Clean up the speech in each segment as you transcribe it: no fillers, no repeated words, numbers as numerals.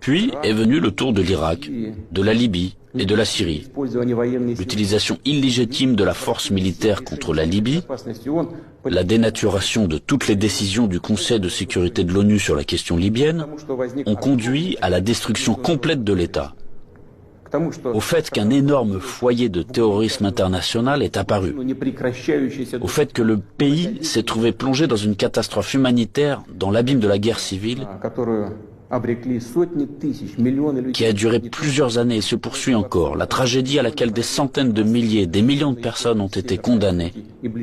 Puis est venu le tour de l'Irak, de la Libye et de la Syrie. L'utilisation illégitime de la force militaire contre la Libye, la dénaturation de toutes les décisions du Conseil de sécurité de l'ONU sur la question libyenne ont conduit à la destruction complète de l'État, au fait qu'un énorme foyer de terrorisme international est apparu, au fait que le pays s'est trouvé plongé dans une catastrophe humanitaire dans l'abîme de la guerre civile qui a duré plusieurs années et se poursuit encore, la tragédie à laquelle des centaines de milliers, des millions de personnes ont été condamnées,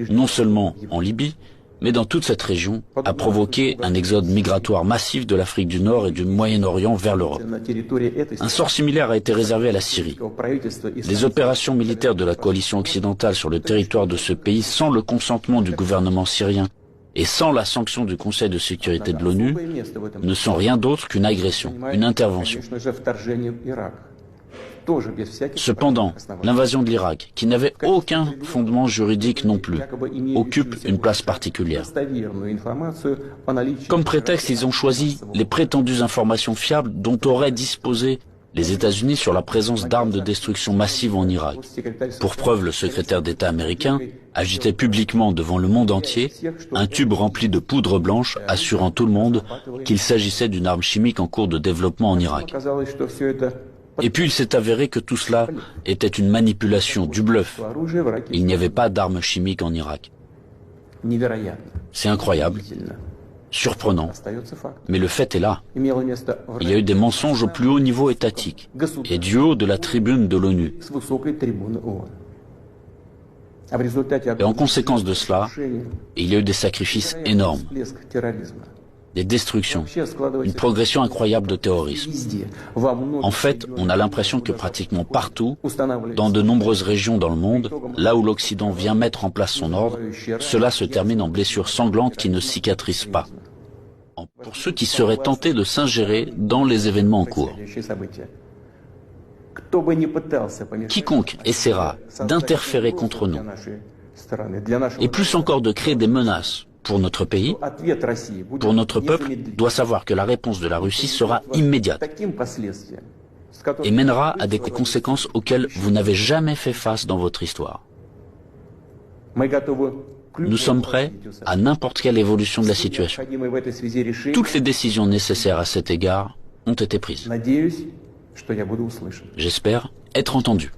non seulement en Libye, mais dans toute cette région, a provoqué un exode migratoire massif de l'Afrique du Nord et du Moyen-Orient vers l'Europe. Un sort similaire a été réservé à la Syrie. Les opérations militaires de la coalition occidentale sur le territoire de ce pays, sans le consentement du gouvernement syrien et sans la sanction du Conseil de sécurité de l'ONU, ne sont rien d'autre qu'une agression, une intervention. Cependant, l'invasion de l'Irak, qui n'avait aucun fondement juridique non plus, occupe une place particulière. Comme prétexte, ils ont choisi les prétendues informations fiables dont auraient disposé les États-Unis sur la présence d'armes de destruction massive en Irak. Pour preuve, le secrétaire d'État américain agitait publiquement devant le monde entier un tube rempli de poudre blanche assurant tout le monde qu'il s'agissait d'une arme chimique en cours de développement en Irak. Et puis il s'est avéré que tout cela était une manipulation, du bluff. Il n'y avait pas d'armes chimiques en Irak. C'est incroyable, surprenant, mais le fait est là. Il y a eu des mensonges au plus haut niveau étatique et du haut de la tribune de l'ONU. Et en conséquence de cela, il y a eu des sacrifices énormes, des destructions, une progression incroyable de terrorisme. En fait, on a l'impression que pratiquement partout, dans de nombreuses régions dans le monde, là où l'Occident vient mettre en place son ordre, cela se termine en blessures sanglantes qui ne cicatrisent pas. Pour ceux qui seraient tentés de s'ingérer dans les événements en cours. Quiconque essaiera d'interférer contre nous, et plus encore de créer des menaces pour notre pays, pour notre peuple, doit savoir que la réponse de la Russie sera immédiate et mènera à des conséquences auxquelles vous n'avez jamais fait face dans votre histoire. Nous sommes prêts à n'importe quelle évolution de la situation. Toutes les décisions nécessaires à cet égard ont été prises. J'espère être entendu.